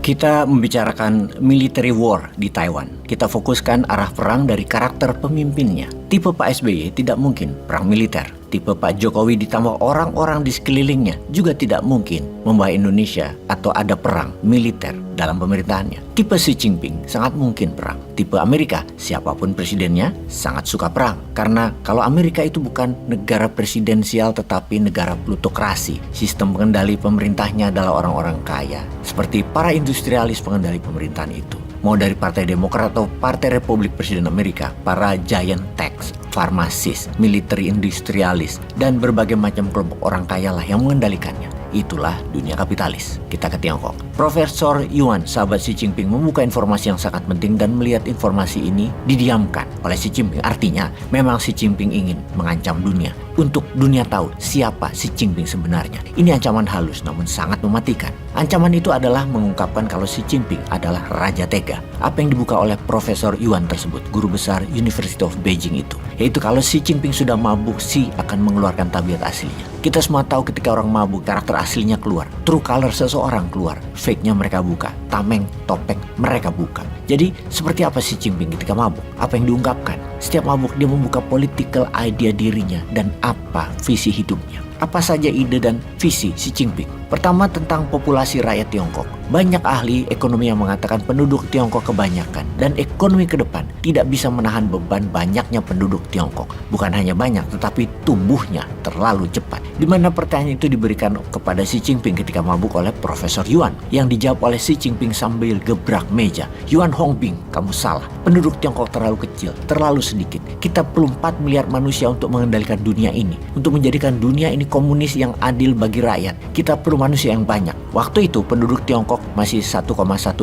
Kita membicarakan military war di Taiwan. Kita fokuskan arah perang dari karakter pemimpinnya. Tipe Pak SBY tidak mungkin perang militer. Tipe Pak Jokowi ditambah orang-orang di sekelilingnya juga tidak mungkin membawa Indonesia atau ada perang militer dalam pemerintahannya. Tipe Xi Jinping sangat mungkin perang. Tipe Amerika, siapapun presidennya sangat suka perang. Karena kalau Amerika itu bukan negara presidensial tetapi negara plutokrasi. Sistem pengendali pemerintahnya adalah orang-orang kaya. Seperti para industrialis pengendali pemerintahan itu. Mau dari Partai Demokrat atau Partai Republik Presiden Amerika, para giant techs, farmasis, military industrialis, dan berbagai macam kelompok orang kaya lah yang mengendalikannya. Itulah dunia kapitalis. Kita ke Tiongkok. Profesor Yuan, sahabat Xi Jinping, membuka informasi yang sangat penting dan melihat informasi ini didiamkan oleh Xi Jinping. Artinya, memang Xi Jinping ingin mengancam dunia. Untuk dunia tahu siapa Xi Jinping sebenarnya. Ini ancaman halus namun sangat mematikan. Ancaman itu adalah mengungkapkan kalau Xi Jinping adalah Raja Tega. Apa yang dibuka oleh Profesor Yuan tersebut, guru besar University of Beijing itu. Yaitu kalau Xi Jinping sudah mabuk, Xi akan mengeluarkan tabiat aslinya. Kita semua tahu ketika orang mabuk, karakter aslinya keluar. True color seseorang keluar. Fake-nya mereka buka. Tameng, topeng, mereka buka. Jadi, seperti apa Xi Jinping ketika mabuk? Apa yang diungkapkan? Setiap mabuk dia membuka political idea dirinya dan apa visi hidupnya. Apa saja ide dan visi Xi Jinping? Pertama, tentang populasi rakyat Tiongkok. Banyak ahli ekonomi yang mengatakan penduduk Tiongkok kebanyakan dan ekonomi ke depan tidak bisa menahan beban banyaknya penduduk Tiongkok. Bukan hanya banyak, tetapi tumbuhnya terlalu cepat. Di mana pertanyaan itu diberikan kepada Xi Jinping ketika mabuk oleh Profesor Yuan. Yang dijawab oleh Xi Jinping sambil gebrak meja. Yuan Hongbing, kamu salah. Penduduk Tiongkok terlalu kecil, terlalu sedikit. Kita perlu 4 miliar manusia untuk mengendalikan dunia ini. Untuk menjadikan dunia ini komunis yang adil bagi rakyat. Kita perlu manusia yang banyak. Waktu itu penduduk Tiongkok masih 1,1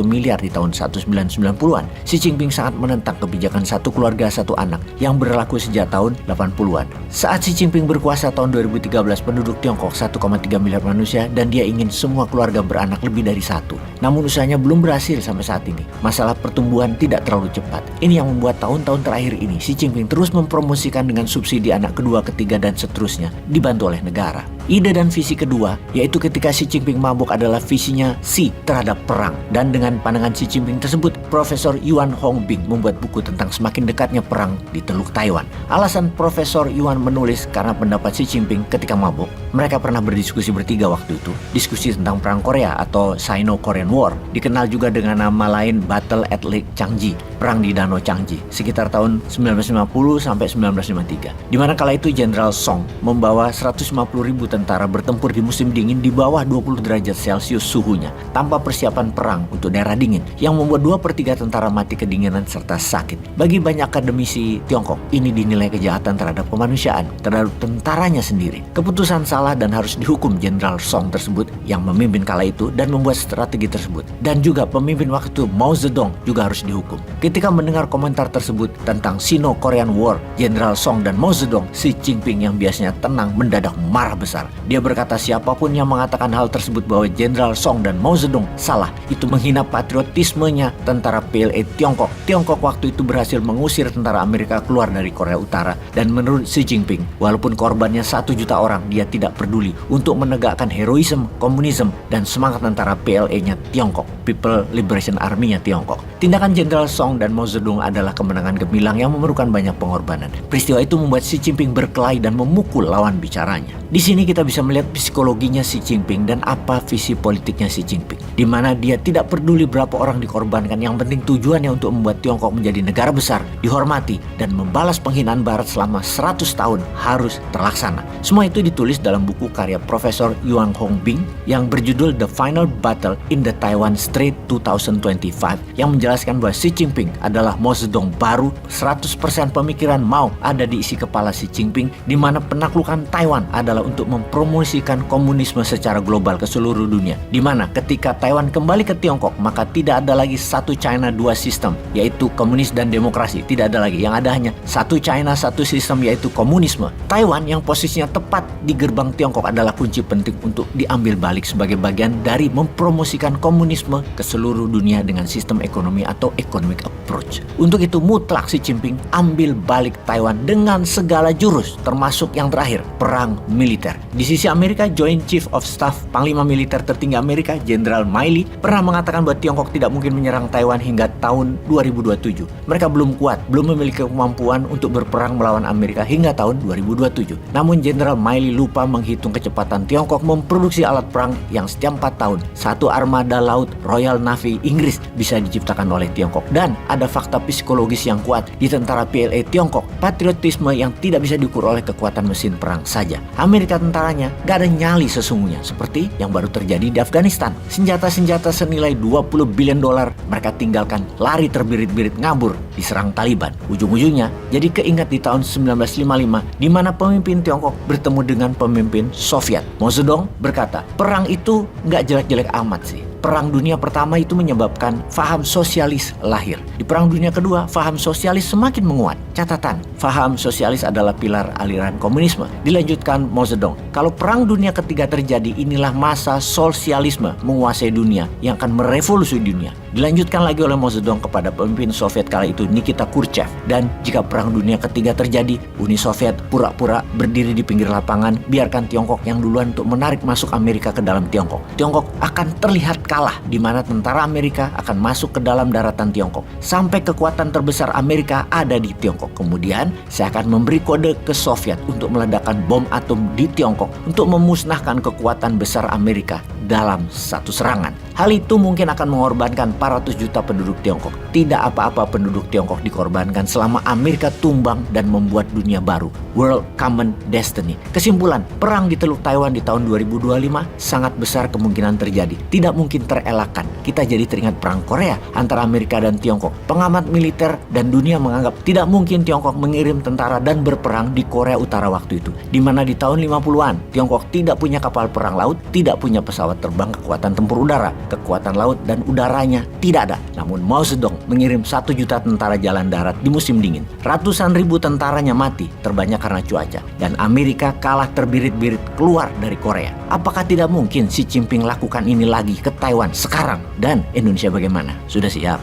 miliar di tahun 1990-an. Xi Jinping sangat menentang kebijakan satu keluarga satu anak yang berlaku sejak tahun 80-an. Saat Xi Jinping berkuasa tahun 2013, penduduk Tiongkok 1,3 miliar manusia dan dia ingin semua keluarga beranak lebih dari satu. Namun usahanya belum berhasil sampai saat ini. Masalah pertumbuhan tidak terlalu cepat. Ini yang membuat tahun-tahun terakhir ini Xi Jinping terus mempromosikan dengan subsidi anak kedua, ketiga, dan seterusnya dibantu oleh negara. Ide dan visi kedua, yaitu ketika Xi Jinping mabuk adalah visinya Xi terhadap perang. Dan dengan pandangan Xi Jinping tersebut, Profesor Yuan Hongbing membuat buku tentang semakin dekatnya perang di Teluk Taiwan. Alasan Profesor Yuan menulis karena pendapat Xi Jinping ketika mabuk. Mereka pernah berdiskusi bertiga waktu itu. Diskusi tentang perang Korea atau Sino-Korean War. Dikenal juga dengan nama lain Battle at Lake Changi, perang di Danau Changi, sekitar tahun 1950 sampai 1953. Di mana kala itu Jenderal Song membawa 150.000 tentara bertempur di musim dingin di bawah 20 derajat Celcius suhunya, tanpa persiapan perang untuk daerah dingin, yang membuat 2/3 tentara mati kedinginan serta sakit. Bagi banyak akademisi Tiongkok, ini dinilai kejahatan terhadap kemanusiaan, terhadap tentaranya sendiri. Keputusan salah dan harus dihukum Jenderal Song tersebut yang memimpin kala itu dan membuat strategi tersebut. Dan juga pemimpin waktu itu Mao Zedong juga harus dihukum. Ketika mendengar komentar tersebut tentang Sino-Korean War, Jenderal Song dan Mao Zedong, Xi Jinping yang biasanya tenang mendadak marah besar. Dia berkata siapapun yang mengatakan hal tersebut bahwa Jenderal Song dan Mao Zedong salah, itu menghina patriotismenya tentara PLA Tiongkok. Tiongkok waktu itu berhasil mengusir tentara Amerika keluar dari Korea Utara. Dan menurut Xi Jinping, walaupun korbannya 1 juta orang, dia tidak peduli untuk menegakkan heroisme, komunisme, dan semangat tentara PLA-nya Tiongkok, People Liberation Army-nya Tiongkok. Tindakan Jenderal Song dan Mao Zedong adalah kemenangan gemilang yang memerlukan banyak pengorbanan. Peristiwa itu membuat Xi Jinping berkelahi dan memukul lawan bicaranya. Di sini kita bisa melihat psikologinya Xi Jinping dan apa visi politiknya Xi Jinping. Di mana dia tidak peduli berapa orang dikorbankan, yang penting tujuannya untuk membuat Tiongkok menjadi negara besar, dihormati, dan membalas penghinaan Barat selama 100 tahun harus terlaksana. Semua itu ditulis dalam buku karya Profesor Yuan Hongbing yang berjudul The Final Battle in the Taiwan Strait 2025, yang menjelaskan bahwa Xi Jinping adalah Mao Zedong baru. 100% pemikiran Mao ada di isi kepala Xi Jinping, di mana penaklukan Taiwan adalah untuk mempromosikan komunisme secara global ke seluruh dunia. Di mana ketika Taiwan kembali ke Tiongkok, maka tidak ada lagi satu China dua sistem, yaitu komunis dan demokrasi. Tidak ada lagi. Yang ada hanya satu China satu sistem, yaitu komunisme. Taiwan yang posisinya tepat di gerbang Tiongkok adalah kunci penting untuk diambil balik sebagai bagian dari mempromosikan komunisme ke seluruh dunia dengan sistem ekonomi atau economic approach. Untuk itu mutlak Xi Jinping ambil balik Taiwan dengan segala jurus, termasuk yang terakhir, perang militer. militer. Di sisi Amerika, Joint Chief of Staff Panglima Militer tertinggi Amerika, Jenderal Milley, pernah mengatakan bahwa Tiongkok tidak mungkin menyerang Taiwan hingga tahun 2027. Mereka belum kuat, belum memiliki kemampuan untuk berperang melawan Amerika hingga tahun 2027. Namun Jenderal Milley lupa menghitung kecepatan Tiongkok memproduksi alat perang yang setiap 4 tahun satu armada laut Royal Navy Inggris bisa diciptakan oleh Tiongkok. Dan ada fakta psikologis yang kuat di tentara PLA Tiongkok, patriotisme yang tidak bisa diukur oleh kekuatan mesin perang saja. Amerika tentaranya gak ada nyali sesungguhnya, seperti yang baru terjadi di Afghanistan. Senjata-senjata senilai 20 billion dolar mereka tinggalkan lari terbirit-birit ngabur diserang Taliban. Ujung-ujungnya jadi keingat di tahun 1955 di mana pemimpin Tiongkok bertemu dengan pemimpin Soviet. Mao Zedong berkata, perang itu gak jelek-jelek amat sih. Perang Dunia Pertama itu menyebabkan faham sosialis lahir. Di Perang Dunia Kedua, faham sosialis semakin menguat. Catatan, faham sosialis adalah pilar aliran komunisme. Dilanjutkan Mao Zedong, kalau Perang Dunia Ketiga terjadi, inilah masa sosialisme menguasai dunia yang akan merevolusi dunia. Dilanjutkan lagi oleh Mao Zedong kepada pemimpin Soviet kala itu, Nikita Khrushchev. Dan jika Perang Dunia Ketiga terjadi, Uni Soviet pura-pura berdiri di pinggir lapangan, biarkan Tiongkok yang duluan untuk menarik masuk Amerika ke dalam Tiongkok. Tiongkok akan terlihat kalah, di mana tentara Amerika akan masuk ke dalam daratan Tiongkok. Sampai kekuatan terbesar Amerika ada di Tiongkok. Kemudian saya akan memberi kode ke Soviet untuk meledakkan bom atom di Tiongkok untuk memusnahkan kekuatan besar Amerika dalam satu serangan. Hal itu mungkin akan mengorbankan 400 juta penduduk Tiongkok. Tidak apa-apa penduduk Tiongkok dikorbankan selama Amerika tumbang dan membuat dunia baru. World Common Destiny. Kesimpulan, perang di Teluk Taiwan di tahun 2025 sangat besar kemungkinan terjadi. Tidak mungkin terelakkan. Kita jadi teringat perang Korea antara Amerika dan Tiongkok. Pengamat militer dan dunia menganggap tidak mungkin Tiongkok mengirim tentara dan berperang di Korea Utara waktu itu. Di mana di tahun 50-an, Tiongkok tidak punya kapal perang laut, tidak punya pesawat terbang kekuatan tempur udara, kekuatan laut dan udaranya tidak ada. Namun Mao Zedong mengirim 1 juta tentara jalan darat di musim dingin. Ratusan ribu tentaranya mati, terbanyak karena cuaca. Dan Amerika kalah terbirit-birit keluar dari Korea. Apakah tidak mungkin Xi Jinping lakukan ini lagi ke Taiwan sekarang? Dan Indonesia bagaimana? Sudah siap?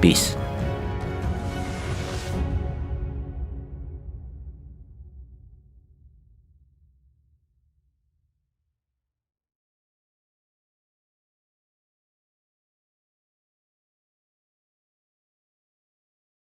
Peace.